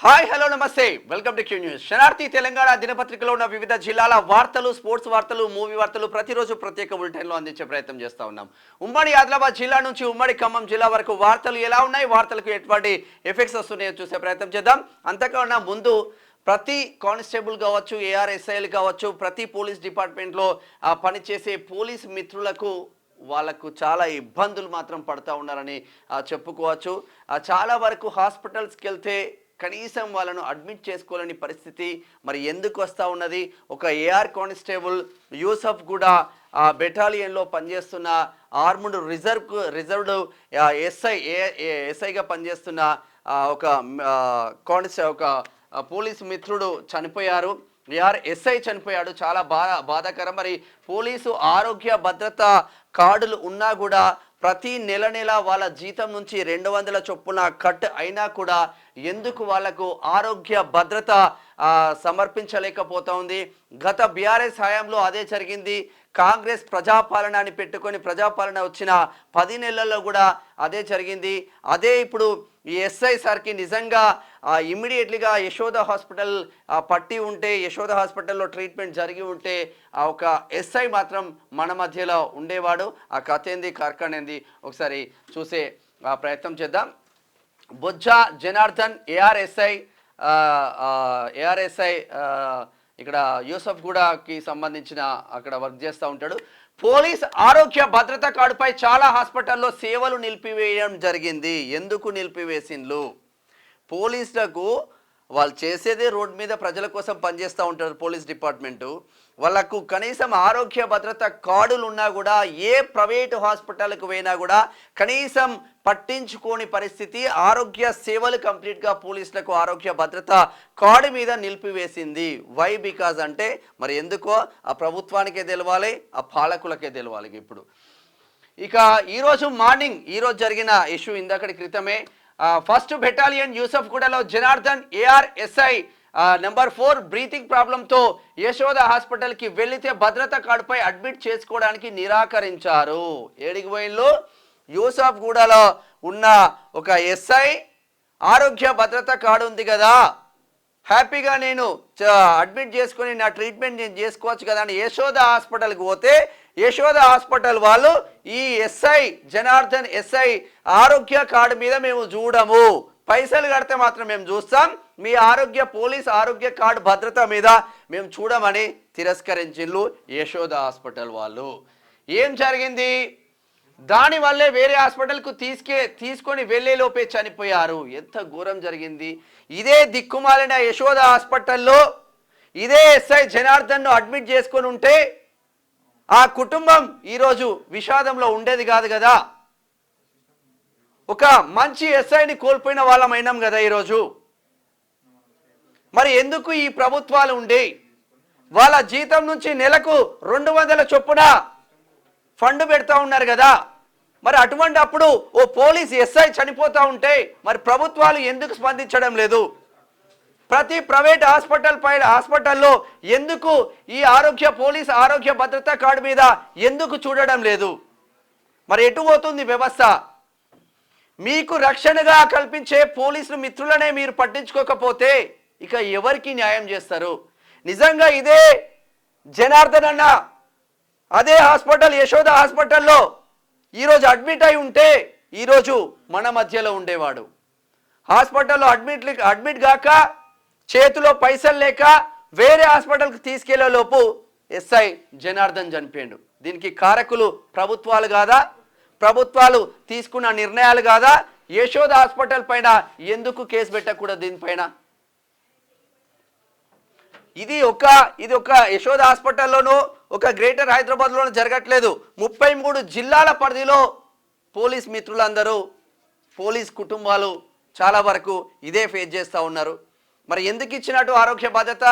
Hi hello నమస్తే welcome to Q news. Sanarthi Telangana దినపత్రికలో ఉన్న వివిధ జిల్లాల వార్తలు, స్పోర్ట్స్ వార్తలు, మూవీ వార్తలు ప్రతిరోజు ప్రత్యేక బులెటిన్లో అందించే ప్రయత్నం చేస్తూ ఉన్నాం. ఉమ్మడి ఆదిలాబాద్ జిల్లా నుంచి ఉమ్మడి ఖమ్మం జిల్లా వరకు వార్తలు ఎలా ఉన్నాయి, వార్తలకు ఎటువంటి ఎఫెక్ట్స్ వస్తున్నాయో చూసే ప్రయత్నం చేద్దాం. అంతకన్నా ముందు ప్రతి కానిస్టేబుల్ కావచ్చు, ఏఆర్ఎస్ఐలు కావచ్చు, ప్రతి పోలీస్ డిపార్ట్మెంట్లో పనిచేసే పోలీస్ మిత్రులకు వాళ్ళకు చాలా ఇబ్బందులు మాత్రం పడుతూ ఉన్నారని చెప్పుకోవచ్చు. చాలా వరకు హాస్పిటల్స్కి వెళ్తే కనీసం వాళ్ళను అడ్మిట్ చేసుకోలేని పరిస్థితి మరి ఎందుకు వస్తూ ఉన్నది. ఒక ఏఆర్ కానిస్టేబుల్ యూసఫ్ కూడా బెటాలియన్లో పనిచేస్తున్న ఆర్మ్డ్ రిజర్వ్డ్ ఎస్ఐగా పనిచేస్తున్న ఒక ఒక పోలీసు మిత్రుడు చనిపోయారు. ఎస్ఐ చనిపోయాడు. చాలా బాధాకరం. మరి పోలీసు ఆరోగ్య భద్రత కార్డులు ఉన్నా కూడా ప్రతి నెల వాళ్ళ జీతం నుంచి 200 చొప్పున కట్ అయినా కూడా ఎందుకు వాళ్లకు ఆరోగ్య భద్రత సమర్పించలేకపోతా ఉంది. గత బీఆర్ఎస్ హయాంలో అదే జరిగింది. కాంగ్రెస్ ప్రజాపాలన అని పెట్టుకొని ప్రజాపాలన వచ్చిన 10 నెలల్లో కూడా అదే జరిగింది. అదే ఇప్పుడు ఈ ఎస్ఐ సార్కి నిజంగా ఇమ్మీడియట్లీగా యశోద హాస్పిటల్ పట్టి ఉంటే, యశోద హాస్పిటల్లో ట్రీట్మెంట్ జరిగి ఉంటే ఒక ఎస్ఐ మాత్రం మన మధ్యలో ఉండేవాడు. ఆ కథ ఏంది, కార్ఖానేంది ఒకసారి చూసే ప్రయత్నం చేద్దాం. బొజ్జ జనార్దన్ ఏఆర్ఎస్ఐ ఇక్కడ యూసఫ్ గూడకి సంబంధించిన అక్కడ వర్క్ చేస్తూ ఉంటాడు. పోలీస్ ఆరోగ్య భద్రత కార్డుపై చాలా హాస్పిటల్లో సేవలు నిలిపివేయడం జరిగింది. ఎందుకు నిలిపివేసిండ్లు? పోలీసులకు వాళ్ళు చేసేదే రోడ్ మీద ప్రజల కోసం పనిచేస్తూ ఉంటారు. పోలీస్ డిపార్ట్మెంటు వాళ్ళకు కనీసం ఆరోగ్య భద్రత కార్డులు ఉన్నా కూడా ఏ ప్రైవేటు హాస్పిటల్కి పోయినా కూడా కనీసం పట్టించుకోని పరిస్థితి. ఆరోగ్య సేవలు కంప్లీట్గా పోలీసులకు ఆరోగ్య భద్రత కార్డు మీద నిలిపివేసింది. వై? బికాజ్ అంటే మరి ఎందుకో ఆ ప్రభుత్వానికే తెలవాలి, ఆ పాలకులకే తెలవాలి. ఇప్పుడు ఇక ఈరోజు జరిగిన ఇష్యూ ఇందకటి క్రితమే ఫస్ట్ బెటాలియన్ యూసఫ్ గూడలో జనార్దన్ ఏఆర్ఎస్ఐ నెంబర్ 4 బ్రీతింగ్ ప్రాబ్లంతో యశోద హాస్పిటల్కి వెళితే భద్రత కార్డుపై అడ్మిట్ చేసుకోవడానికి నిరాకరించారు. ఏడికి పోయిన్లు? యూసఫ్ గూడలో ఉన్న ఒక ఎస్ఐ ఆరోగ్య భద్రత కార్డు ఉంది కదా, హ్యాపీగా నేను అడ్మిట్ చేసుకొని నా ట్రీట్మెంట్ నేను చేసుకోవచ్చు కదా అని యశోద హాస్పిటల్కి పోతే యశోద హాస్పిటల్ వాళ్ళు ఈ ఎస్ఐ జనార్దన్ ఎస్ఐ ఆరోగ్య కార్డు మీద మేము చూడము, పైసలు కడితే మాత్రం మేము చూస్తాం, మీ పోలీస్ ఆరోగ్య కార్డు భద్రత మీద మేము చూడమని తిరస్కరించిల్లు యశోద హాస్పిటల్ వాళ్ళు. ఏం జరిగింది? దానివల్లే వేరే హాస్పిటల్కు తీసుకొని వెళ్ళే లోపే చనిపోయారు. ఎంత ఘోరం జరిగింది! ఇదే దిక్కుమాలిన యశోద హాస్పిటల్లో ఇదే ఎస్ఐ జనార్దన్ను అడ్మిట్ చేసుకొని ఉంటే ఆ కుటుంబం ఈరోజు విషాదంలో ఉండేది కాదు కదా. ఒక మంచి ఎస్ఐని కోల్పోయిన వాళ్ళమైనాం కదా ఈరోజు. మరి ఎందుకు ఈ ప్రభుత్వాలు ఉండి వాళ్ళ జీతం నుంచి నెలకు 200 చొప్పున ఫండ్ పెడతా ఉన్నారు కదా. మరి అటువంటి అప్పుడు ఓ పోలీస్ ఎస్ఐ చనిపోతూ ఉంటే మరి ప్రభుత్వాలు ఎందుకు స్పందించడం లేదు? ప్రతి ప్రైవేట్ హాస్పిటల్లో ఎందుకు ఈ పోలీస్ ఆరోగ్య భద్రతా కార్డు మీద ఎందుకు చూడడం లేదు? మరి ఎటు పోతుంది వ్యవస్థ? మీకు రక్షణగా కల్పించే పోలీసులు మిత్రులనే మీరు పట్టించుకోకపోతే ఇక ఎవరికి న్యాయం చేస్తారు? నిజంగా ఇదే జనార్దన్ అన్న అదే హాస్పిటల్ యశోద హాస్పిటల్లో ఈరోజు అడ్మిట్ అయి ఉంటే ఈరోజు మన మధ్యలో ఉండేవాడు. హాస్పిటల్లో అడ్మిట్ గాక చేతిలో పైసలు లేక వేరే హాస్పిటల్కి తీసుకెళ్లే లోపు ఎస్ఐ జనార్దన్ చనిపోయాడు. దీనికి కారకులు ప్రభుత్వాలు కాదా? ప్రభుత్వాలు తీసుకున్న నిర్ణయాలు కాదా? యశోద హాస్పిటల్ పైన ఎందుకు కేసు పెట్టకూడదు? దీనిపైన ఇది ఒక యశోద హాస్పిటల్లోనూ ఒక గ్రేటర్ హైదరాబాద్లోనూ జరగట్లేదు. 33 జిల్లాల పరిధిలో పోలీస్ మిత్రులందరూ పోలీస్ కుటుంబాలు చాలా వరకు ఇదే ఫేస్ చేస్తూ ఉన్నారు. మరి ఎందుకు ఇచ్చినట్టు ఆరోగ్య బాధ్యత?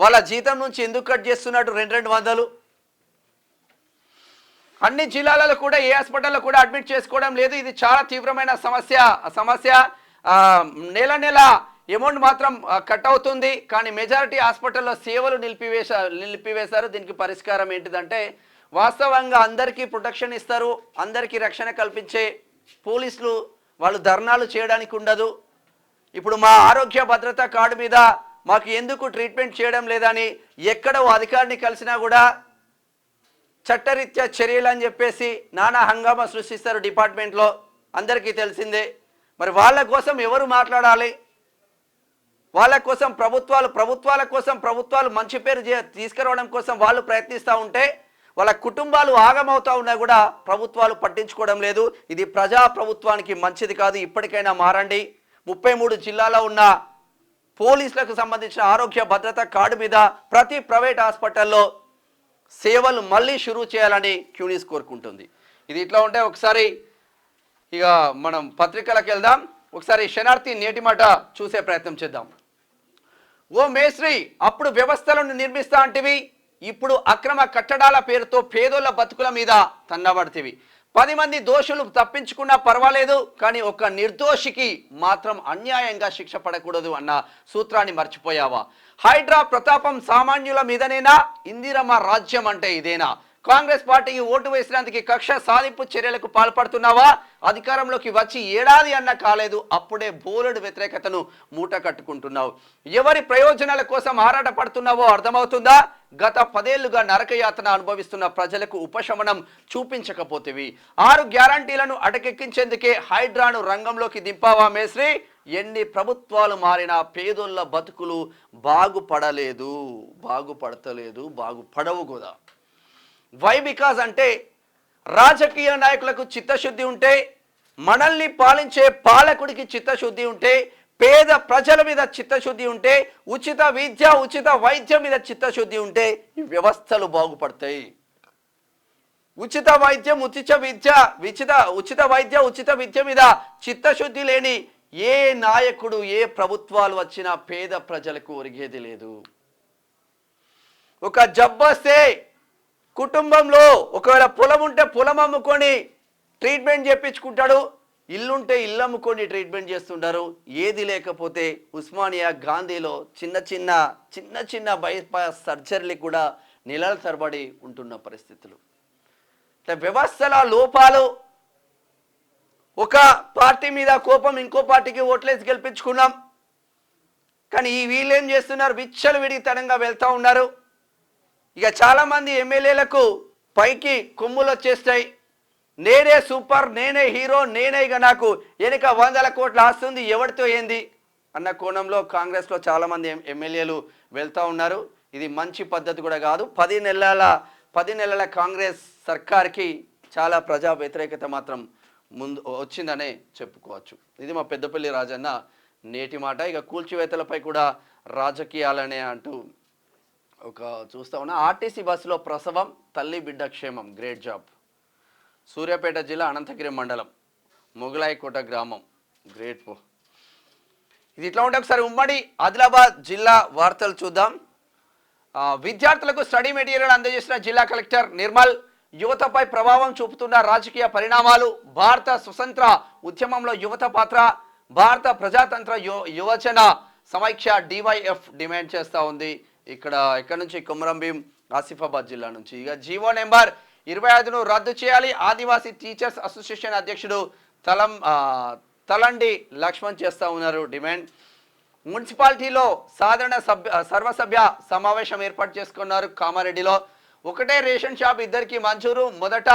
వాళ్ళ జీతం నుంచి ఎందుకు కట్ చేస్తున్నట్టు 200? అన్ని జిల్లాలలో కూడా ఏ హాస్పిటల్లో కూడా అడ్మిట్ చేసుకోవడం లేదు. ఇది చాలా తీవ్రమైన సమస్య. నెల అమౌంట్ మాత్రం కట్ అవుతుంది, కానీ మెజారిటీ హాస్పిటల్లో సేవలు నిలిపివేశారు. దీనికి పరిష్కారం ఏంటిదంటే వాస్తవంగా అందరికీ ప్రొటెక్షన్ ఇస్తారు, అందరికీ రక్షణ కల్పించే పోలీసులు వాళ్ళు ధర్నాలు చేయడానికి ఉండదు. ఇప్పుడు మా ఆరోగ్య భద్రత కార్డు మీద మాకు ఎందుకు ట్రీట్మెంట్ చేయడం లేదని ఎక్కడ అధికారిని కలిసినా కూడా చట్టరీత్యా చర్యలు అని చెప్పేసి నానా హంగామా సృష్టిస్తారు డిపార్ట్మెంట్లో, అందరికీ తెలిసిందే. మరి వాళ్ళ కోసం ఎవరు మాట్లాడాలి? వాళ్ళ కోసం ప్రభుత్వాలు మంచి పేరు తీసుకురావడం కోసం వాళ్ళు ప్రయత్నిస్తూ ఉంటే వాళ్ళ కుటుంబాలు ఆగమవుతా ఉన్నా కూడా ప్రభుత్వాలు పట్టించుకోవడం లేదు. ఇది ప్రజా ప్రభుత్వానికి మంచిది కాదు. ఇప్పటికైనా మారండి. 33 జిల్లాలో ఉన్న పోలీసులకు సంబంధించిన ఆరోగ్య భద్రత కార్డు మీద ప్రతి ప్రైవేట్ హాస్పిటల్లో సేవలు మళ్ళీ షురూ చేయాలని క్యూనిస్ కోరుకుంటుంది. ఇది ఇట్లా ఉంటే ఒకసారి ఇక మనం పత్రికలకు వెళ్దాం. ఒకసారి శనార్థి నేటి మాట చూసే ప్రయత్నం చేద్దాం. ఓ మేస్త్రి, అప్పుడు వ్యవస్థలను నిర్మిస్తా అంటివి, ఇప్పుడు అక్రమ కట్టడాల పేరుతో పేదోళ్ళ బతుకుల మీద తన్నబడితివి. 10 మంది దోషులు తప్పించుకున్నా పర్వాలేదు, కానీ ఒక నిర్దోషికి మాత్రం అన్యాయంగా శిక్ష పడకూడదు అన్న సూత్రాన్ని మర్చిపోయావా? హైడ్రా ప్రతాపం సామాన్యుల మీదనేనా? ఇందిరమ్మ రాజ్యం అంటే ఇదేనా? కాంగ్రెస్ పార్టీకి ఓటు వేసినందుకు కక్ష సాధింపు చర్యలకు పాల్పడుతున్నావా? అధికారంలోకి వచ్చి ఏడాది అన్న కాలేదు, అప్పుడే బోలెడు వ్యతిరేకతను మూట కట్టుకుంటున్నావు. ఎవరి ప్రయోజనాల కోసం ఆరాట పడుతున్నావో అర్థమవుతుందా? గత 10 ఏళ్లుగా నరకయాతన అనుభవిస్తున్న ప్రజలకు ఉపశమనం చూపించకపోతేవి. 6 గ్యారంటీలను అటకెక్కించేందుకే హైడ్రాను రంగంలోకి దింపావా మేస్త్రి? ఎన్ని ప్రభుత్వాలు మారినా పేదోళ్ళ బతుకులు బాగుపడవు కూడా. వై బికాజ్ అంటే రాజకీయ నాయకులకు చిత్తశుద్ధి ఉంటే, మనల్ని పాలించే పాలకుడికి చిత్తశుద్ధి ఉంటే, పేద ప్రజల మీద చిత్తశుద్ధి ఉంటే, ఉచిత విద్య ఉచిత వైద్యం మీద చిత్తశుద్ధి ఉంటే ఈ వ్యవస్థలు బాగుపడతాయి. ఉచిత విద్య మీద చిత్తశుద్ధి లేని ఏ నాయకుడు ఏ ప్రభుత్వాలు వచ్చినా పేద ప్రజలకు ఒరిగేది లేదు. ఒక జబ్బొస్తే కుటుంబంలో ఒకవేళ పొలం ఉంటే పొలం అమ్ముకొని ట్రీట్మెంట్ చేయించుకుంటాడు, ఇల్లుంటే ఇల్లు అమ్ముకొని ట్రీట్మెంట్ చేస్తుంటారు. ఏది లేకపోతే ఉస్మానియా గాంధీలో చిన్న చిన్న బైపాస్ సర్జరీలు కూడా నెలల తరబడి ఉంటున్న పరిస్థితులు. వ్యవస్థల లోపాలు, ఒక పార్టీ మీద కోపం ఇంకో పార్టీకి ఓట్లేసి గెలిపించుకున్నాం, కానీ ఈ వీళ్ళేం చేస్తున్నారు? విచ్చలవిడితనంగా వెళ్తూ ఉన్నారు. ఇక చాలామంది ఎమ్మెల్యేలకు పైకి కొమ్ములు వచ్చేస్తాయి. నేనే సూపర్, నేనే హీరో, నేనే ఇక నాకు వెనుక 100 కోట్ల ఆస్తుంది, ఎవరితో ఏంది అన్న కోణంలో కాంగ్రెస్లో చాలామంది ఎమ్మెల్యేలు వెళ్తూ ఉన్నారు. ఇది మంచి పద్ధతి కూడా కాదు. 10 నెలల కాంగ్రెస్ సర్కార్కి చాలా ప్రజా వ్యతిరేకత మాత్రం ముందు వచ్చిందనే చెప్పుకోవచ్చు. ఇది మా పెద్దపల్లి రాజన్న నేటి మాట. ఇక కూల్చివేతలపై కూడా రాజకీయాలనే అంటూ ఒక చూస్తా ఉన్నా. ఆర్టీసీ బస్సులో ప్రసవం, తల్లి బిడ్డ క్షేమం, గ్రేట్ జాబ్. సూర్యాపేట జిల్లా అనంతగిరి మండలం మొగలాయికోట గ్రామం, గ్రేట్ పో. ఇది ఇట్లా ఉంటే ఒకసారి ఉమ్మడి ఆదిలాబాద్ జిల్లా వార్తలు చూద్దాం. విద్యార్థులకు స్టడీ మెటీరియల్ అందజేసిన జిల్లా కలెక్టర్ నిర్మల్. యువతపై ప్రభావం చూపుతున్న రాజకీయ పరిణామాలు, భారత స్వతంత్ర ఉద్యమంలో యువత పాత్ర, భారత ప్రజాతంత్ర యువజన సమైక్య డివైఎఫ్ డిమాండ్ చేస్తూ ఉంది. ఇక్కడ నుంచి కొమరంభీం ఆసిఫాబాద్ జిల్లా నుంచి. ఇక జీవో నెంబర్ 25ను రద్దు చేయాలి. ఆదివాసీ టీచర్స్ అసోసియేషన్ అధ్యక్షుడు తలండి లక్ష్మణ్ చేస్తూ ఉన్నారు డిమాండ్. మున్సిపాలిటీలో సర్వసభ్య సమావేశం ఏర్పాటు చేసుకున్నారు కామారెడ్డిలో. ఒకటే రేషన్ షాప్ ఇద్దరికి మంజూరు, మొదట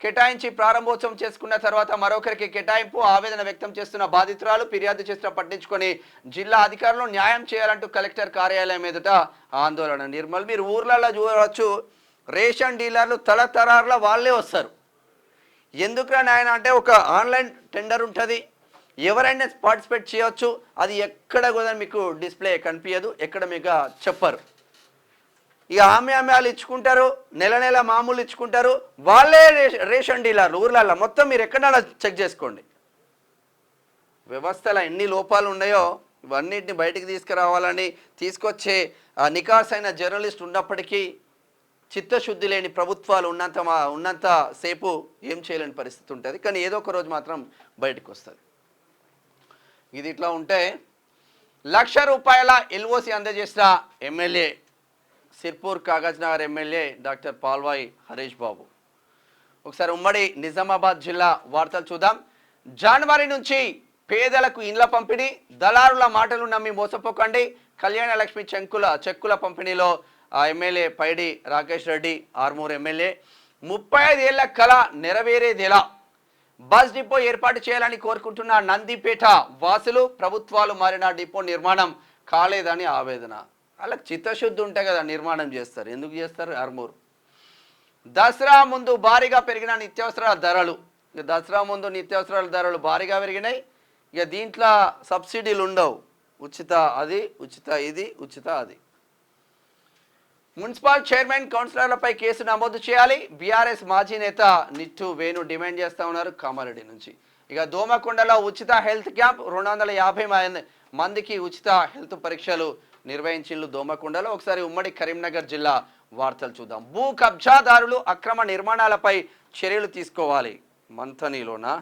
కేటాయించి ప్రారంభోత్సవం చేసుకున్న తర్వాత మరొకరికి కేటాయింపు. ఆవేదన వ్యక్తం చేస్తున్న బాధితురాలు ఫిర్యాదు చేసిన పట్టించుకొని జిల్లా అధికారులు న్యాయం చేయాలంటూ కలెక్టర్ కార్యాలయం ఎదుట ఆందోళన. నిర్మల్ మీరు ఊర్లలో చూడవచ్చు, రేషన్ డీలర్లు తరతరాల వాళ్ళే వస్తారు. ఎందుకు నాయన అంటే ఒక ఆన్లైన్ టెండర్ ఉంటుంది, ఎవరైనా పార్టిసిపేట్ చేయవచ్చు. అది ఎక్కడ కూడా మీకు డిస్ప్లే కనిపించదు, ఎక్కడ మీకు చెప్పరు. ఇక ఆమె వాళ్ళు ఇచ్చుకుంటారు, నెల మామూలు ఇచ్చుకుంటారు. వాళ్ళే రేషన్ డీలర్లు ఊర్లలో. మొత్తం మీరు ఎక్కడైనా చెక్ చేసుకోండి. వ్యవస్థలో ఎన్ని లోపాలు ఉన్నాయో ఇవన్నిటిని బయటికి తీసుకురావాలని తీసుకొచ్చే నికాసైన జర్నలిస్ట్ ఉన్నప్పటికీ చిత్తశుద్ధి లేని ప్రభుత్వాలు ఉన్నంత సేపు ఏం చేయలేని పరిస్థితి ఉంటుంది. కానీ ఏదో ఒక రోజు మాత్రం బయటకు వస్తుంది. ఇది ఇట్లా ఉంటే ₹1,00,000 ఎల్ఓసి అందజేసిన MLA Sirpur Kagaznagar MLA doctor Palvai Harish Babu. ఒకసారి ఉమ్మడి నిజామాబాద్ జిల్లా వార్తలు చూద్దాం. జనవరి నుంచి పేదలకు ఇండ్ల పంపిణీ, దళారుల మాటలు నమ్మి మోసపోకండి. కళ్యాణ లక్ష్మి చెక్కుల పంపిణీలో ఎమ్మెల్యే పైడి రాకేష్ రెడ్డి ఆర్మూర్ ఎమ్మెల్యే. 35 ఏళ్ల కళ నెరవేరేదెలా? బస్ డిపో ఏర్పాటు చేయాలని కోరుకుంటున్న నందిపేట వాసులు. ప్రభుత్వాలు మారిన డిపో నిర్మాణం కాలేదని ఆవేదన. వాళ్ళకి చిత్తశుద్ధి ఉంటే కదా నిర్మాణం చేస్తారు, ఎందుకు చేస్తారు? ఆర్మూర్ దసరా ముందు భారీగా పెరిగిన నిత్యావసరాల ధరలు. దసరా ముందు నిత్యావసరాల ధరలు భారీగా పెరిగినాయి. ఇక దీంట్లో సబ్సిడీలు ఉండవు. ఉచిత అది, ఉచిత ఇది, ఉచిత అది. మున్సిపల్ చైర్మన్ కౌన్సిలర్లపై కేసు నమోదు చేయాలి. బీఆర్ఎస్ మాజీ నేత నిట్టు వేణు డిమాండ్ చేస్తూ ఉన్నారు కామారెడ్డి నుంచి. ఇక దోమకొండలో ఉచిత హెల్త్ క్యాంప్, 250 మందికి ఉచిత హెల్త్ పరీక్షలు నిర్వహించిండ్రు దోమకొండలో. ఒకసారి ఉమ్మడి కరీంనగర్ జిల్లా వార్తలు చూద్దాం. భూ కబ్జాదారులు అక్రమ నిర్మాణాలపై చర్యలు తీసుకోవాలి. మంథనిలోనా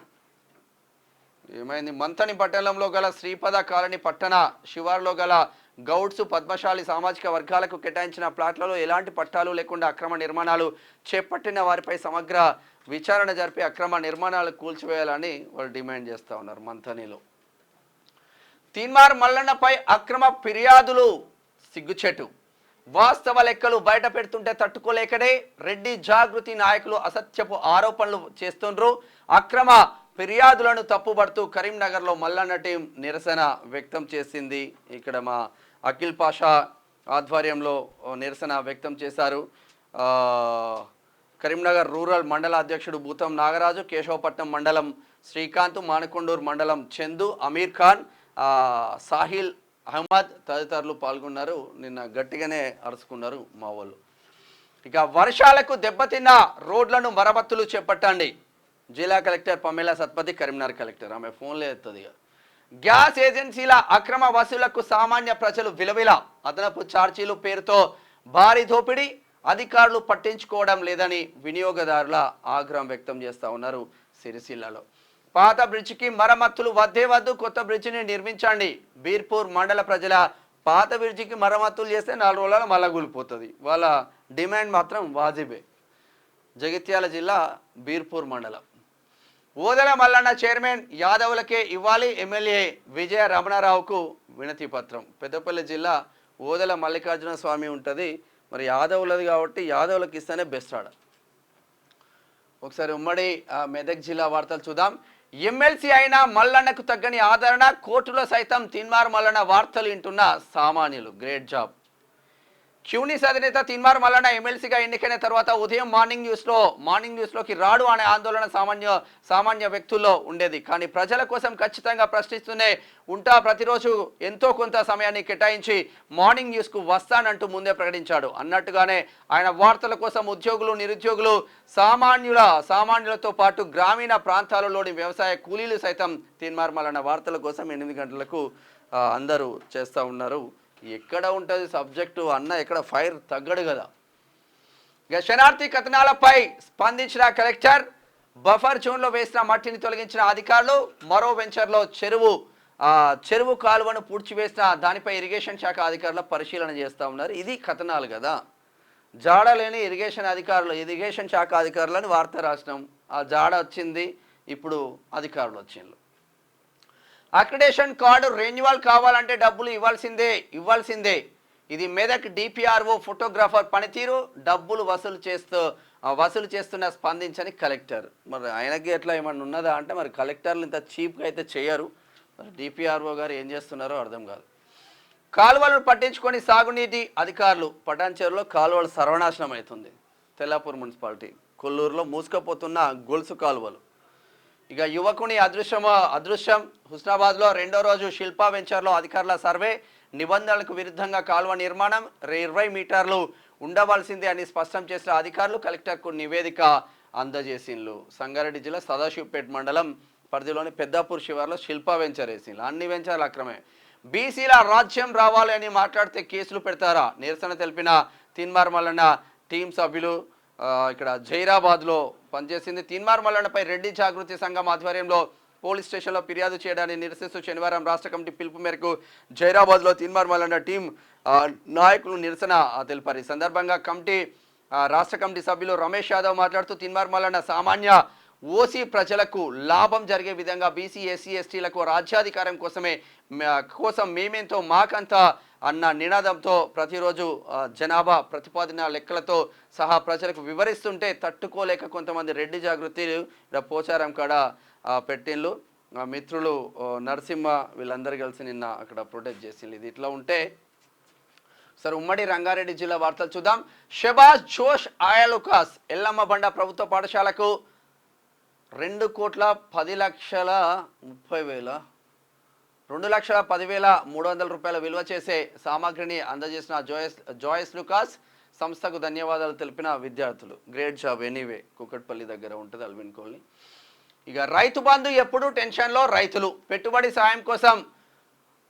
ఏమైంది? మంథని పట్టణంలో గల శ్రీపద కాలనీ పట్టణ శివార్లో గల గౌడ్స్ పద్మశాలి సామాజిక వర్గాలకు కేటాయించిన ప్లాట్లలో ఎలాంటి పట్టాలు లేకుండా అక్రమ నిర్మాణాలు చేపట్టిన వారిపై సమగ్ర విచారణ జరిపి అక్రమ నిర్మాణాలు కూల్చివేయాలని వాళ్ళు డిమాండ్ చేస్తూ ఉన్నారు. మంథనిలో తీన్మార్ మల్లన్నపై అక్రమ ఫిర్యాదులు సిగ్గుచెట్టు. వాస్తవ లెక్కలు బయట పెడుతుంటే తట్టుకోలేకనే రెడ్డి జాగృతి నాయకులు అసత్యపు ఆరోపణలు చేస్తుండ్రు. అక్రమ ఫిర్యాదులను తప్పుపడుతూ కరీంనగర్లో మల్లన్న టీం నిరసన వ్యక్తం చేసింది. ఇక్కడ మా అఖిల్ పాషా ఆధ్వర్యంలో నిరసన వ్యక్తం చేశారు. కరీంనగర్ రూరల్ మండల అధ్యక్షుడు భూతం నాగరాజు, కేశవపట్నం మండలం శ్రీకాంత్, మానకొండూరు మండలం చందు, అమీర్ ఖాన్, సాహిల్ అహ్మద్ తదితరులు పాల్గొన్నారు. నిన్న గట్టిగానే అరుచుకున్నారు మా వాళ్ళు. ఇక వర్షాలకు దెబ్బతిన్న రోడ్లను మరమ్మతులు చేపట్టండి. జిల్లా collector Pamela Satpathy, Karimnagar collector ఆమె ఫోన్లో ఎత్తుంది. గ్యాస్ ఏజెన్సీల అక్రమ వసూళ్లకు సామాన్య ప్రజలు విలవిల. అదనపు ఛార్జీలు పేరుతో భారీ దోపిడీ, అధికారులు పట్టించుకోవడం లేదని వినియోగదారుల ఆగ్రహం వ్యక్తం చేస్తూ ఉన్నారు సిరిసిల్లలో. పాత బ్రిడ్జికి మరమ్మతులు వద్దే వద్దు, కొత్త బ్రిడ్జిని నిర్మించండి. బీర్పూర్ మండల ప్రజల పాత బ్రిడ్జికి మరమ్మతులు చేస్తే 4 రోజులలో మళ్ళా కూలిపోతుంది. వాళ్ళ డిమాండ్ మాత్రం వాజిబే. జగిత్యాల జిల్లా బీర్పూర్ మండలం. ఓదెల మల్లన్న చైర్మన్ యాదవులకే ఇవ్వాలి. ఎమ్మెల్యే విజయ రమణారావుకు వినతి పత్రం. పెద్దపల్లి జిల్లా ఓదెల మల్లికార్జున స్వామి ఉంటుంది, మరి యాదవులది కాబట్టి యాదవులకు ఇస్తేనే బెస్ట్ ఆడ. ఒకసారి ఉమ్మడి మెదక్ జిల్లా వార్తలు చూద్దాం. ఎమ్మెల్సీ అయిన మల్లన్నకు తగ్గని ఆదరణ, కోర్టులో సైతం తీన్మార్ మల్లన్న వార్తలు వింటున్న సామాన్యులు. Great job. క్యూనిస్ అధినేత తీన్మార్ మల్లన్న ఎమ్మెల్సీగా ఎన్నికైన తర్వాత ఉదయం మార్నింగ్ న్యూస్లోకి రాడు అనే ఆందోళన సామాన్య వ్యక్తుల్లో ఉండేది. కానీ ప్రజల కోసం ఖచ్చితంగా ప్రశ్నిస్తూనే ఉంటా, ప్రతిరోజు ఎంతో కొంత సమయాన్ని కేటాయించి మార్నింగ్ న్యూస్కు వస్తానంటూ ముందే ప్రకటించాడు. అన్నట్టుగానే ఆయన వార్తల కోసం ఉద్యోగులు, నిరుద్యోగులు, సామాన్యులతో పాటు గ్రామీణ ప్రాంతాలలోని వ్యవసాయ కూలీలు సైతం తీన్మార్ మల్లన్న వార్తల కోసం 8 గంటలకు అందరూ చేస్తూ ఉన్నారు. ఎక్కడ ఉంటుంది సబ్జెక్టు అన్న, ఎక్కడ ఫైర్ తగ్గడు కదా. ఇక శనార్థి కథనాలపై స్పందించిన కలెక్టర్, బఫర్ జోన్లో వేసిన మట్టిని తొలగించిన అధికారులు, మరో వెంచర్లో చెరువు కాలువను పూడ్చివేసిన దానిపై ఇరిగేషన్ శాఖ అధికారుల పరిశీలన చేస్తూ ఉన్నారు. ఇది కథనాలు కదా. జాడలేని ఇరిగేషన్ శాఖ అధికారులని వార్త రాసినాం. ఆ జాడ వచ్చింది, ఇప్పుడు అధికారులు వచ్చిండ్రు. అక్రిడేషన్ కార్డు రెన్యువల్ కావాలంటే డబ్బులు ఇవ్వాల్సిందే. ఇది మెదక్ డిపిఆర్ఓ ఫోటోగ్రాఫర్ పనితీరు, డబ్బులు వసూలు చేస్తున్న స్పందించని కలెక్టర్. మరి ఆయనకి ఎట్లా ఏమన్నా ఉన్నదా అంటే, మరి కలెక్టర్లు ఇంత చీప్గా అయితే చేయరు. మరి డిపిఆర్ఓ గారు ఏం చేస్తున్నారో అర్థం కాదు. కాలువలను పట్టించుకొని సాగునీటి అధికారులు. పటాన్చేరులో కాలువలు సర్వనాశనం అవుతుంది. తెల్లాపూర్ మున్సిపాలిటీ, కొల్లూరులో మూసుకుపోతున్న గొలుసు కాలువలు. ఇక యువకుని అదృశ్యం. హుస్నాబాద్లో 2వ రోజు శిల్పా వెంచర్లో అధికారుల సర్వే. నిబంధనలకు విరుద్ధంగా కాలువ నిర్మాణం 20 మీటర్లు ఉండవలసిందే అని స్పష్టం చేసిన అధికారులు కలెక్టర్కు నివేదిక అందజేసిండ్రు. సంగారెడ్డి జిల్లా సదాశివపేట మండలం పరిధిలోని పెద్దాపూర్ శివార్లో శిల్పా వెంచర్ వేసిండ్రు. అన్ని వెంచర్లు అక్రమే. బీసీల రాజ్యం రావాలి అని మాట్లాడితే కేసులు పెడతారా? నిరసన తెలిపిన తీన్మార్ మల్లన్న టీం సభ్యులు. ఇక్కడ జైరాబాద్లో పనిచేసింది. తీన్మార్ మల్లన్నపై రెడ్డి జాగృతి సంఘం ఆధ్వర్యంలో పోలీస్ స్టేషన్లో ఫిర్యాదు చేయడాన్ని నిరసిస్తూ శనివారం రాష్ట్ర కమిటీ పిలుపు మేరకు జైరాబాద్లో తీన్మార్ మల్లన్న టీం నాయకులు నిరసన తెలిపారు. ఈ సందర్భంగా రాష్ట్ర కమిటీ సభ్యులు రమేష్ యాదవ్ మాట్లాడుతూ తీన్మార్ మల్లన్న సామాన్య ఓసీ ప్రజలకు లాభం జరిగే విధంగా బీసీ ఎస్సీ ఎస్టీలకు రాజ్యాధికారం కోసం మేమేంతో మాకంతా అన్న నినాదంతో ప్రతిరోజు జనాభా ప్రతిపాదన లెక్కలతో సహా ప్రజలకు వివరిస్తుంటే తట్టుకోలేక కొంతమంది రెడ్డి జాగృతి పోచారం కాడ పెట్టిండ్లు మిత్రులు నరసింహ వీళ్ళందరూ కలిసి నిన్న అక్కడ ప్రొటెస్ట్ చేసిండ్రు. ఇది ఇట్లా ఉంటే సరే ఉమ్మడి రంగారెడ్డి జిల్లా వార్తలు చూద్దాం. షబాజ్ జోష్ ఆయలుకాస్ ఎల్లమ్మ బండ ప్రభుత్వ పాఠశాలకు 2,10,30,000 2,10,300 రూపాయల విలువ చేసే సామాగ్రిని అందజేసిన జోయస్ లుకాస్ సంస్థకు ధన్యవాదాలు తెలిపిన విద్యార్థులు. Great job anyway. కుకట్పల్లి దగ్గర ఉంటుంది అల్విన్ కాలనీ. ఇక రైతు బంధు ఎప్పుడు టెన్షన్లో రైతులు. పెట్టుబడి సాయం కోసం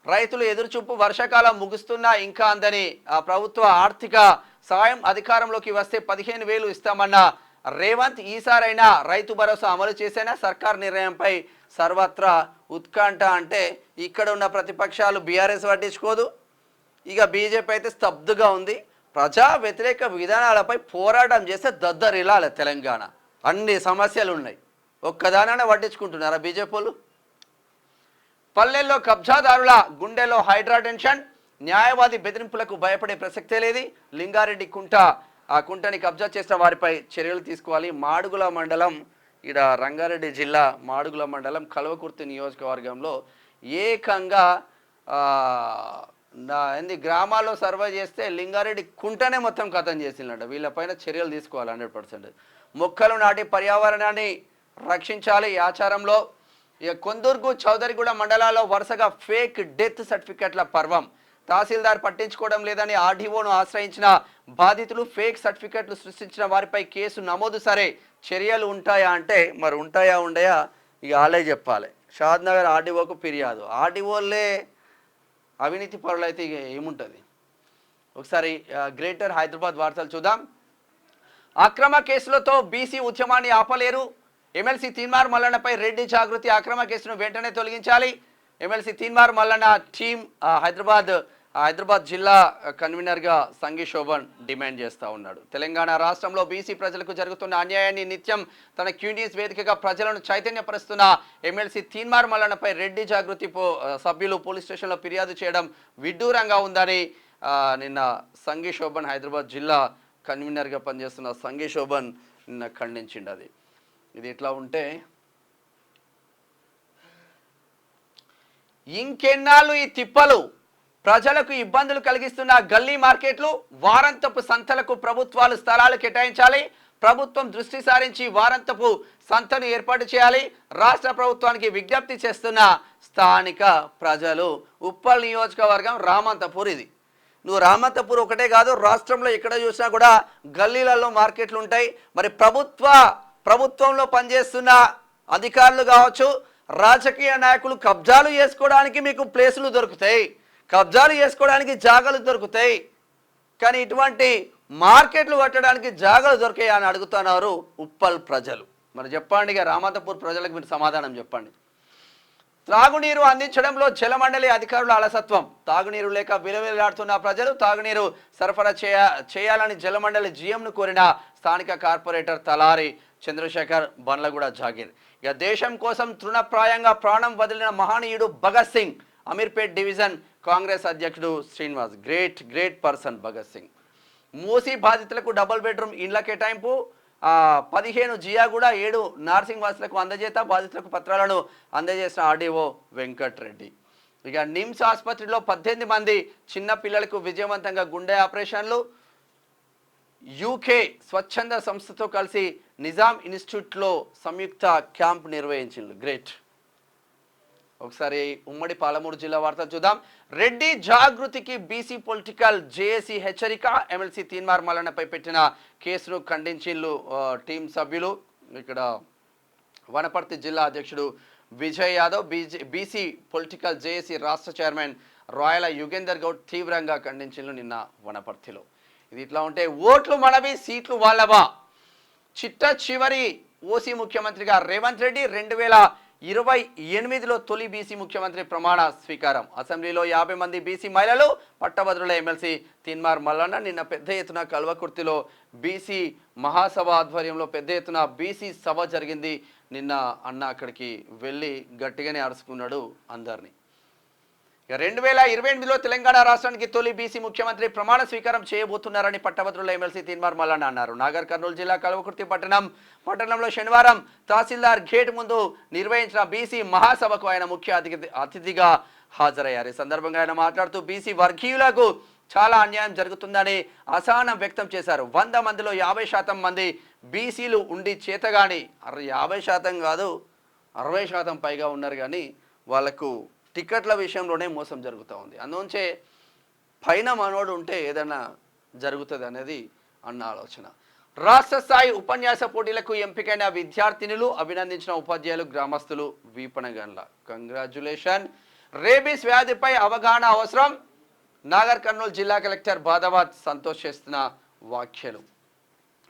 రైతులు ఎదురుచూపు. వర్షాకాలం ముగుస్తున్నా ఇంకా అందని ప్రభుత్వ ఆర్థిక సాయం అధికారంలోకి వస్తే 15,000 ఇస్తామన్న రేవంత్ ఈసారైనా రైతు భరోసా అమలు చేసేనా? సర్కార్ నిర్ణయంపై సర్వత్రా ఉత్కంఠ. అంటే ఇక్కడ ఉన్న ప్రతిపక్షాలు బీఆర్ఎస్ పట్టించుకోదు, ఇక బీజేపీ అయితే స్తబ్దుగా ఉంది. ప్రజా వ్యతిరేక విధానాలపై పోరాటం చేస్తే దద్దరిల్లాలి తెలంగాణ. అన్ని సమస్యలు ఉన్నాయి, ఒక్కదానానే పట్టించుకుంటున్నారా బీజేపీ వాళ్ళు? పల్లెల్లో కబ్జాదారుల గుండెల్లో హైడ్రా టెన్షన్. న్యాయవాది బెదిరింపులకు భయపడే ప్రసక్తే లేదు. లింగారెడ్డి ఆ కుంటని కబ్జా చేసిన వారిపై చర్యలు తీసుకోవాలి. మాడుగుల మండలం ఇక్కడ రంగారెడ్డి జిల్లా మాడుగుల మండలం కల్వకుర్తి నియోజకవర్గంలో ఏకంగా గ్రామాల్లో సర్వే చేస్తే లింగారెడ్డి కుంటనే మొత్తం కథం చేసిందట. వీళ్ళపైన చర్యలు తీసుకోవాలి 100%. మొక్కలు నాటి పర్యావరణాన్ని రక్షించాలి. ఈ ఆచారంలో ఇక కొందూర్గు చౌదరిగూడ మండలాల్లో వరుసగా ఫేక్ డెత్ సర్టిఫికెట్ల పర్వం. తహసీల్దార్ పట్టించుకోవడం లేదని ఆర్డీఓను ఆశ్రయించిన బాధితులు. ఫేక్ సర్టిఫికెట్లు సృష్టించిన వారిపై కేసు నమోదు. సరే చర్యలు ఉంటాయా అంటే మరి ఉంటాయా ఉండయా ఇక వాళ్ళే చెప్పాలి. షాద్నగర్ ఆర్డీఓకు ఫిర్యాదు. ఆర్డీఓలే అవినీతి పరులు అయితే ఇక ఏముంటుంది. ఒకసారి గ్రేటర్ హైదరాబాద్ వార్తలు చూద్దాం. అక్రమ కేసులతో బీసీ ఉద్యమాన్ని ఆపలేరు. ఎమ్మెల్సీ తీన్మార్ మల్లన్నపై రెడ్డి జాగృతి. అక్రమ కేసును వెంటనే తొలగించాలి. ఎమ్మెల్సీ తీన్మార్ మల్లన్న టీం హైదరాబాద్ జిల్లా కన్వీనర్గా సంఘీ శోభన్ డిమాండ్ చేస్తూ ఉన్నాడు. తెలంగాణ రాష్ట్రంలో బీసీ ప్రజలకు జరుగుతున్న అన్యాయాన్ని నిత్యం తన క్యూన్యూస్ వేదికగా ప్రజలను చైతన్యపరుస్తున్న ఎమ్మెల్సీ తీన్మార్ మల్లన్నపై రెడ్డి జాగృతి సభ్యులు పోలీస్ స్టేషన్లో ఫిర్యాదు చేయడం విడ్డూరంగా ఉందని నిన్న సంఘీ శోభన్ హైదరాబాద్ జిల్లా కన్వీనర్గా పనిచేస్తున్న సంఘీ శోభన్ నిన్న ఖండించిండు. ఇది ఇట్లా ఉంటే ఇంకెన్నాళ్ళు ఈ తిప్పలు. ప్రజలకు ఇబ్బందులు కలిగిస్తున్న గల్లీ మార్కెట్లు, వారంతపు సంతలకు ప్రభుత్వాలు స్థలాలు కేటాయించాలి. ప్రభుత్వం దృష్టి సారించి వారంతపు సంతను ఏర్పాటు చేయాలి. రాష్ట్ర ప్రభుత్వానికి విజ్ఞప్తి చేస్తున్న స్థానిక ప్రజలు. ఉప్పల్ నియోజకవర్గం రామంతపూర్. ఇది నువ్వు రామంతపూర్ ఒకటే కాదు, రాష్ట్రంలో ఎక్కడ చూసినా కూడా గల్లీలలో మార్కెట్లు ఉంటాయి. మరి ప్రభుత్వంలో పనిచేస్తున్న అధికారులు కావచ్చు, రాజకీయ నాయకులు కబ్జాలు చేసుకోవడానికి మీకు ప్లేసులు దొరుకుతాయి, కబ్జాలు చేసుకోవడానికి జాగాలు దొరుకుతాయి, కానీ ఇటువంటి మార్కెట్లు కట్టడానికి జాగాలు దొరికాయి అని అడుగుతున్నారు ఉప్పల్ ప్రజలు. మరి చెప్పండి, ఇక రామంతపూర్ ప్రజలకు మీరు సమాధానం చెప్పండి. త్రాగునీరు అందించడంలో జలమండలి అధికారుల అలసత్వం. తాగునీరు లేక విలవిలాడుతున్న ప్రజలు తాగునీరు సరఫరా చేయాలని జలమండలి జీఎంను కోరిన స్థానిక కార్పొరేటర్ తలారి చంద్రశేఖర్ బండ్లగూడ జాగీర్. ఇక దేశం కోసం తృణప్రాయంగా ప్రాణం వదిలిన మహనీయుడు భగత్ సింగ్. అమీర్పేట్ డివిజన్ కాంగ్రెస్ అధ్యక్షుడు శ్రీనివాస్. Great person Bhagat Singh. మూసీ బాధితులకు డబుల్ బెడ్రూమ్ ఇండ్ల కేటాయింపు. 15 జియాగూడ 7 నార్సింగ్ వాసులకు అందజేత. బాధితులకు పత్రాలను అందజేసిన ఆర్డీఓ వెంకట్రెడ్డి. ఇక నిమ్స్ ఆసుపత్రిలో 18 మంది చిన్న పిల్లలకు విజయవంతంగా గుండె ఆపరేషన్లు. యూకే స్వచ్ఛంద సంస్థతో కలిసి నిజాం ఇన్స్టిట్యూట్లో సంయుక్త క్యాంప్ నిర్వహించింది. గ్రేట్. ఒకసారి ఉమ్మడి పాలమూరు జిల్లా వార్తలు చూద్దాం. రెడ్డి జాగృతికి బీసీ పొలిటికల్ జేఏసీ హెచ్చరిక. ఎమ్మెల్సీ తీన్మార్ మల్లన్నపై పెట్టిన కేసును ఖండించిల్లు టీం సభ్యులు. ఇక్కడ వనపర్తి జిల్లా అధ్యక్షుడు Vijay Yadav, BC political JAC రాష్ట్ర చైర్మన్ రాయల యుగేందర్ గౌడ్ తీవ్రంగా ఖండించిల్లు నిన్న వనపర్తిలో. ఇది ఇట్లా ఉంటే ఓట్లు మనవి సీట్లు వాళ్ళవా. చిట్ట చివరి ఓసీ ముఖ్యమంత్రిగా రేవంత్ రెడ్డి. 2028లో తొలి బీసీ ముఖ్యమంత్రి ప్రమాణ స్వీకారం. అసెంబ్లీలో 50 మంది బీసీ మహిళలు, పట్టభద్రుల ఎమ్మెల్సీ తీన్మార్ మల్లన్న నిన్న పెద్ద ఎత్తున కల్వకుర్తిలో బీసీ మహాసభ ఆధ్వర్యంలో పెద్ద ఎత్తున బీసీ సభ జరిగింది. నిన్న అన్న అక్కడికి వెళ్ళి గట్టిగానే అరుచుకున్నాడు అందరినీ. 2028లో తెలంగాణ రాష్ట్రానికి తొలి బీసీ ముఖ్యమంత్రి ప్రమాణ స్వీకారం చేయబోతున్నారని పట్టభద్రుల ఎమ్మెల్సీ తీన్మార్ మల్లన్న అన్నారు. నాగర్ కర్నూలు జిల్లా కల్వకుర్తి పట్టణంలో శనివారం తహసీల్దార్ గేట్ ముందు నిర్వహించిన బీసీ మహాసభకు ఆయన ముఖ్య అతిథిగా హాజరయ్యారు. ఈ సందర్భంగా ఆయన మాట్లాడుతూ బీసీ వర్గీయులకు చాలా అన్యాయం జరుగుతుందని అసహనం వ్యక్తం చేశారు. 100 మందిలో 50% మంది బీసీలు ఉండి చేతగాని 50% కాదు 60% పైగా ఉన్నారు, కానీ వాళ్ళకు టికెట్ల విషయంలోనే మోసం జరుగుతూ ఉంది. అందుంచే పైన మనోడు ఉంటే ఏదైనా జరుగుతుంది అనేది అన్న ఆలోచన. రాష్ట్ర స్థాయి ఉపన్యాస పోటీలకు ఎంపికైన విద్యార్థినులు అభినందించిన ఉపాధ్యాయులు, గ్రామస్తులు వీపనగండ్ల. కంగ్రాచ్యులేషన్. రేబీస్ వ్యాధిపై అవగాహన అవసరం. నాగర్ కర్నూలు జిల్లా కలెక్టర్ బాదాబాద్ సంతోష్ చేస్తున్న వ్యాఖ్యలు.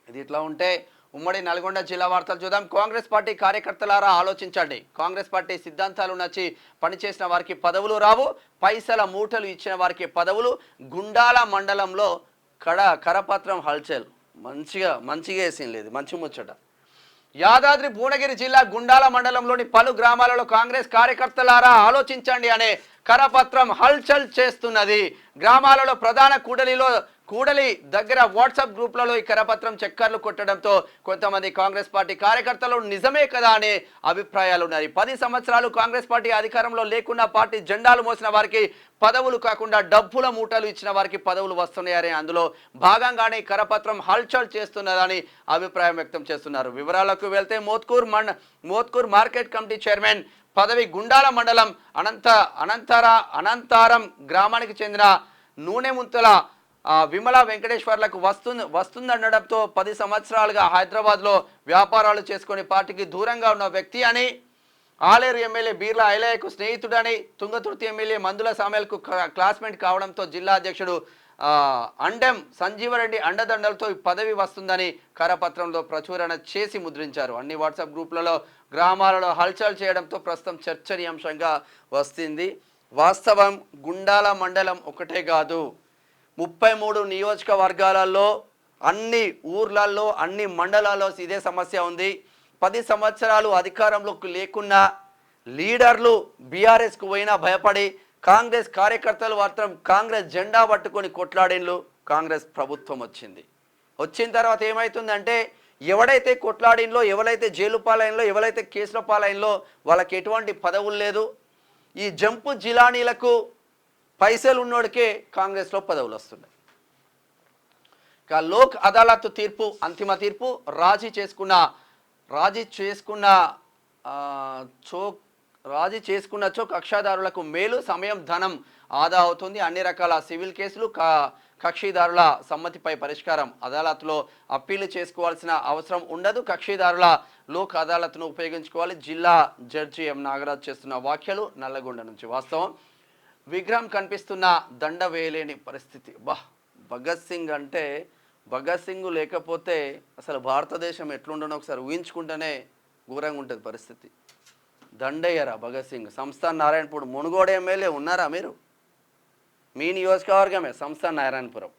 ఇది ఇట్లా ఉంటే ఉమ్మడి నల్గొండ జిల్లా వార్తలు చూద్దాం. కాంగ్రెస్ పార్టీ కార్యకర్తలారా ఆలోచించండి. కాంగ్రెస్ పార్టీ సిద్ధాంతాలు నచ్చి పనిచేసిన వారికి పదవులు రావు, పైసల మూటలు ఇచ్చిన వారికి పదవులు. గుండాల మండలంలో కరపత్రం హల్చల్ మంచిగా వేసింది లేదు, మంచి ముచ్చట. యాదాద్రి భువనగిరి జిల్లా గుండాల మండలంలోని పలు గ్రామాలలో కాంగ్రెస్ కార్యకర్తలారా ఆలోచించండి అనే కరపత్రం హల్చల్ చేస్తున్నది. గ్రామాలలో ప్రధాన కూడలి దగ్గర వాట్సాప్ గ్రూప్లలో ఈ కరపత్రం చక్కర్లు కొట్టడంతో కొంతమంది కాంగ్రెస్ పార్టీ కార్యకర్తలు నిజమే కదా అనే అభిప్రాయాలు ఉన్నాయి. 10 సంవత్సరాలు కాంగ్రెస్ పార్టీ అధికారంలో లేకున్నా పార్టీ జెండాలు మోసిన వారికి పదవులు కాకుండా డబ్బుల మూటలు ఇచ్చిన వారికి పదవులు వస్తున్నాయని అందులో భాగంగానే కరపత్రం హల్చల్ చేస్తున్నదని అభిప్రాయం వ్యక్తం చేస్తున్నారు. వివరాలకు వెళ్తే మోత్కూర్ మార్కెట్ కమిటీ చైర్మన్ పదవి గుండాల మండలం అనంతారం గ్రామానికి చెందిన నూనె ముంతల విమల వెంకటేశ్వర్లకు వస్తుందనడంతో 10 సంవత్సరాలుగా హైదరాబాద్లో వ్యాపారాలు చేసుకుని పార్టీకి దూరంగా ఉన్న వ్యక్తి అని, ఆలేరు ఎమ్మెల్యే బీర్లా ఐలయ్యకు స్నేహితుడని, తుంగతుర్తి ఎమ్మెల్యే మందుల సామెల్కు క్లాస్మేట్ కావడంతో జిల్లా అధ్యక్షుడు అండెం సంజీవరెడ్డి అండదండలతో పదవి వస్తుందని కరపత్రంలో ప్రచురణ చేసి ముద్రించారు. అన్ని వాట్సాప్ గ్రూపులలో గ్రామాలలో హల్చల్ చేయడంతో ప్రస్తుతం చర్చనీయాంశంగా వస్తుంది. వాస్తవం గుండాల మండలం ఒకటే కాదు, 33 నియోజకవర్గాలలో అన్ని ఊర్లలో అన్ని మండలాల్లో ఇదే సమస్య ఉంది. 10 సంవత్సరాలు అధికారంలోకి లేకున్నా లీడర్లు బీఆర్ఎస్కు పోయినా భయపడి కాంగ్రెస్ కార్యకర్తలు మాత్రం కాంగ్రెస్ జెండా పట్టుకొని కొట్లాడిన్లు. కాంగ్రెస్ ప్రభుత్వం వచ్చిన తర్వాత ఏమవుతుందంటే ఎవడైతే కొట్లాడిన్లో, ఎవరైతే జైలు పాలైన్లో, ఎవరైతే కేసుల పాలైన్లో వాళ్ళకి ఎటువంటి పదవులు లేదు. ఈ జంపు జిలానీలకు పైసలు ఉన్నోడికే కాంగ్రెస్లో పదవులు వస్తున్నాయి. ఇక లోక్ అదాలత్ తీర్పు, అంతిమ తీర్పు. రాజీ చేసుకున్నచో కక్షాదారులకు మేలు, సమయం ధనం ఆదా అవుతుంది. అన్ని రకాల సివిల్ కేసులు కక్షిదారుల సమ్మతిపై పరిష్కారం. అదాలత్లో అప్పీలు చేసుకోవాల్సిన అవసరం ఉండదు. కక్షిదారుల లోక్ అదాలత్ను ఉపయోగించుకోవాలి. జిల్లా జడ్జి ఎం నాగరాజ్ చేస్తున్న వ్యాఖ్యలు నల్లగొండ నుంచి. వాస్తవం, విగ్రహం కనిపిస్తున్న దండ వేయలేని పరిస్థితి. భగత్ సింగ్ అంటే భగత్ సింగ్ లేకపోతే అసలు భారతదేశం ఎట్లుండనో ఒకసారి ఊహించుకుంటేనే ఘోరంగా ఉంటుంది పరిస్థితి. దండయ్యరా భగత్ సింగ్. సంస్థాన్ నారాయణపూర్ మునుగోడు ఎమ్మెల్యే ఉన్నారా మీరు? మీ నియోజకవర్గమే సంస్థాన్ నారాయణపురం.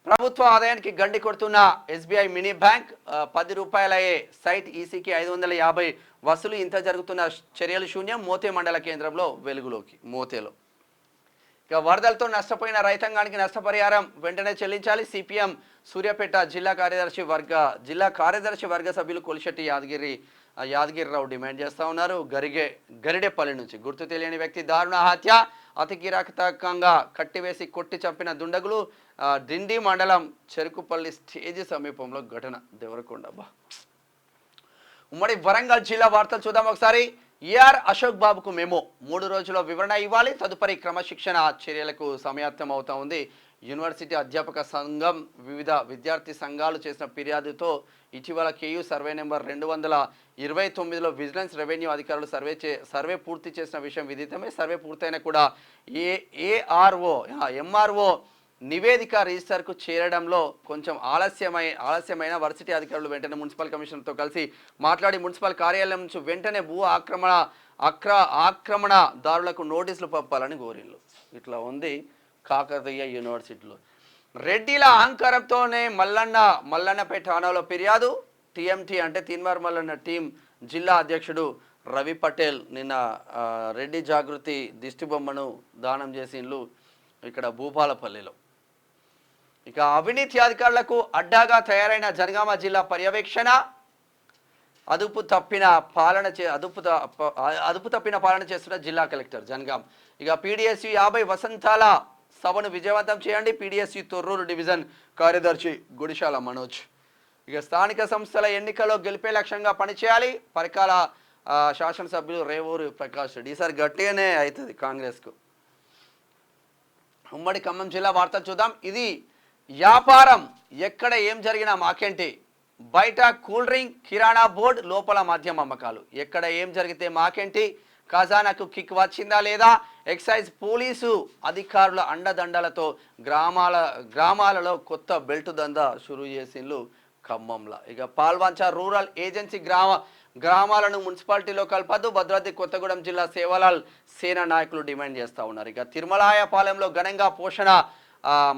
ప్రభుత్వ ఆదాయానికి గండి కొడుతున్న ఎస్బీఐ మినీ బ్యాంక్. 10 రూపాయలయ్యే సైట్ ఈసీకి 550 వసూలు. ఇంత జరుగుతున్న చర్యలు శూన్యం. మోతే మండల కేంద్రంలో వెలుగులోకి. మోతేలో ఇక వరదలతో నష్టపోయిన రైతాంగానికి నష్టపరిహారం వెంటనే చెల్లించాలి. సిపిఎం సూర్యాపేట జిల్లా కార్యదర్శి వర్గ సభ్యులు కొలిశెట్టి యాదగిరిరావు డిమాండ్ చేస్తూ ఉన్నారు. గరిడేపల్లి నుంచి గుర్తు తెలియని వ్యక్తి దారుణ హత్య. అతి కిరాతకంగా కట్టివేసి కొట్టి చంపిన దుండగులు. డిండి మండలం చెరుకుపల్లి స్టేజి సమీపంలో ఘటన. దేవరకొండ. ఉమ్మడి వరంగల్ జిల్లా వార్తలు చూద్దాం ఒకసారి. ఏఆర్ అశోక్ బాబుకు మెమో. 3 రోజుల్లో వివరణ ఇవ్వాలి. తదుపరి క్రమశిక్షణ చర్యలకు సమాయత్తం అవుతా ఉంది. యూనివర్సిటీ అధ్యాపక సంఘం వివిధ విద్యార్థి సంఘాలు చేసిన ఫిర్యాదుతో ఇటీవల కేయూ సర్వే నెంబర్ 229లో విజిలెన్స్ రెవెన్యూ అధికారులు సర్వే పూర్తి చేసిన విషయం విదితమే. సర్వే పూర్తయినా కూడా ఎంఆర్ఓ నివేదిక రిజిస్టర్కు చేరడంలో కొంచెం ఆలస్యమైన వర్సిటీ అధికారులు వెంటనే మున్సిపల్ కమిషనర్తో కలిసి మాట్లాడి మున్సిపల్ కార్యాలయం నుంచి వెంటనే భూ ఆక్రమణదారులకు నోటీసులు పంపాలని కోరిళ్ళు. ఇట్లా ఉంది కాకతీయ యూనివర్సిటీలో. రెడ్డిల అహంకారంతోనే మల్లన్నపేట ఠాణాలో ఫిర్యాదు. టీఎంటీ అంటే తీన్మార్ మల్లన్న టీం జిల్లా అధ్యక్షుడు రవి పటేల్ నిన్న రెడ్డి జాగృతి దిష్టిబొమ్మను దానం చేసిండ్లు ఇక్కడ భూపాలపల్లిలో. ఇక అవినీతి అధికారులకు అడ్డాగా తయారైన జనగామ జిల్లా పర్యవేక్షణ, అదుపు తప్పిన పాలన చేస్తున్న జిల్లా కలెక్టర్ జనగాం. ఇక పీడిఎస్యు 50 వసంతాల సభను విజయవంతం చేయండి, పీడిఎస్యు తొర్రూరు డివిజన్ కార్యదర్శి గుడిశాల మనోజ్. ఇక స్థానిక సంస్థల ఎన్నికల్లో గెలిపే లక్ష్యంగా పనిచేయాలి, పరికాల శాసనసభ్యులు రేవూరు ప్రకాష్ రెడ్డి. ఈసారి గట్టిగానే అవుతుంది కాంగ్రెస్కు. ఉమ్మడి ఖమ్మం జిల్లా వార్తలు చూద్దాం. ఇది వ్యాపారం, ఎక్కడ ఏం జరిగినా మాకేంటి, బయట కూల్ డ్రింక్ కిరాణా బోర్డు, లోపల మద్యం అమ్మకాలు, ఎక్కడ ఏం జరిగితే మాకేంటి, ఖజానాకు కిక్ వచ్చిందా లేదా, ఎక్సైజ్ పోలీసు అధికారుల అండదండలతో గ్రామాలలో కొత్త బెల్ట్ దందా షురూ చేసిండ్లు ఖమ్మంలో. ఇక పాల్వంచ రూరల్ ఏజెన్సీ గ్రామాలను మున్సిపాలిటీలో కలపద్దు, భద్రాద్రి కొత్తగూడెం జిల్లా సేవలాల్ సేన నాయకులు డిమాండ్ చేస్తూ ఉన్నారు. ఇక తిరుమలాయపాలెంలో ఘనంగా పోషణ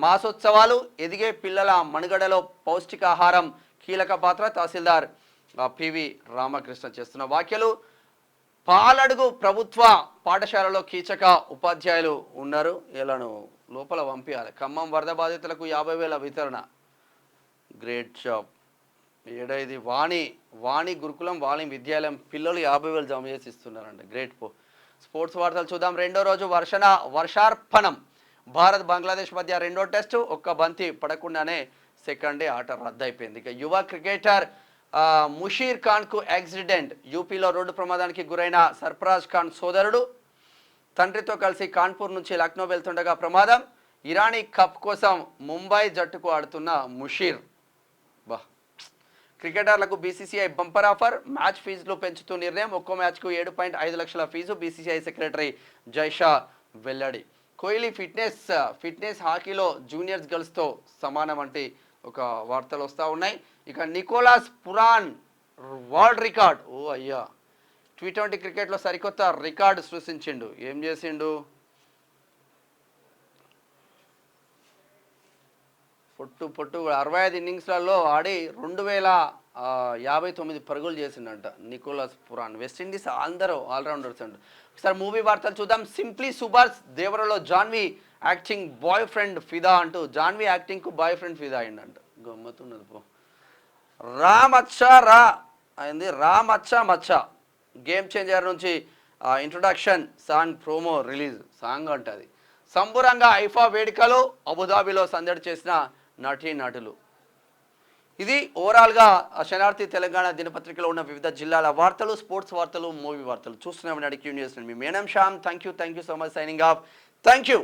మాసోత్సవాలు, ఎదిగే పిల్లల మనుగడలో పౌష్టికాహారం కీలక పాత్ర, తహసీల్దార్ పివి రామకృష్ణ చేస్తున్న వ్యాఖ్యలు. పాలడుగు ప్రభుత్వ పాఠశాలలో కీచక ఉపాధ్యాయులు ఉన్నారు, వీళ్ళను లోపల పంపించాలి. ఖమ్మం వరద బాధితులకు 50,000 వితరణ, గ్రేట్ జాబ్. ఏడైది వాణి గురుకులం వాణి విద్యాలయం పిల్లలు 50,000 జమ చేసి ఇస్తున్నారండి, గ్రేట్ పో. స్పోర్ట్స్ వార్తలు చూద్దాం. రెండో రోజు వర్షార్పణం, భారత్ బంగ్లాదేశ్ మధ్య రెండో టెస్టు, ఒక్క బంతి పడకుండానే సెకండ్ డే ఆట రద్దయిపోయింది. ఇక యువ క్రికెటర్ ముషీర్ ఖాన్కు యాక్సిడెంట్, యూపీలో రోడ్డు ప్రమాదానికి గురైన సర్ఫరాజ్ ఖాన్ సోదరుడు తండ్రితో కలిసి కాన్పూర్ నుంచి లక్నో వెళ్తుండగా ప్రమాదం. ఇరానీ కప్ కోసం ముంబై జట్టుకు ఆడుతున్న ముషీర్. క్రికెటర్లకు బీసీసీఐ బంపర్ ఆఫర్, మ్యాచ్ ఫీజులు పెంచుతూ నిర్ణయం, ఒక్కో మ్యాచ్కు 7.5 లక్షల ఫీజు, బీసీసీఐ సెక్రటరీ జైషా వెల్లడి. కోహ్లీ ఫిట్నెస్ హాకీలో జూనియర్స్ గర్ల్స్తో సమానం అంటే ఒక వార్తలు వస్తూ ఉన్నాయి. ఇక నికోలాస్ పురాన్ వరల్డ్ రికార్డ్, ఓ అయ్యా, T20 క్రికెట్లో సరికొత్త రికార్డు సృష్టించిండు. ఏం చేసిండు, పొట్టు 65 ఇన్నింగ్స్లలో ఆడి 2059 పరుగులు చేసిండంట నికోలస్ పురాన్. వెస్టిండీస్ అందరూ ఆల్రౌండర్స్ అంట. ఒకసారి మూవీ వార్తలు చూద్దాం. సింప్లీ సుబార్స్ దేవరలో జాన్వీ యాక్టింగ్ బాయ్ ఫ్రెండ్ ఫిదా అంటూ, జాన్వీ యాక్టింగ్కు బాయ్ ఫ్రెండ్ ఫిదా అయిందంట. గమ్మతున్నది పో. రామచ్చా మచ్చా గేమ్ చేంజర్ నుంచి introduction song promo release. Song అంటది. సంబురంగా ఐఫా వేడుకలు, అబుదాబిలో సందడి చేసిన నటీనటులు. ఇది ఓవరాల్గా శనార్థి తెలంగాణ దినపత్రికలో ఉన్న వివిధ జిల్లాల వార్తలు, స్పోర్ట్స్ వార్తలు, మూవీ వార్తలు చూస్తున్నామని అడిగి న్యూస్. మీ మేనం Shyam. Thank you so much. Signing off. Thank you.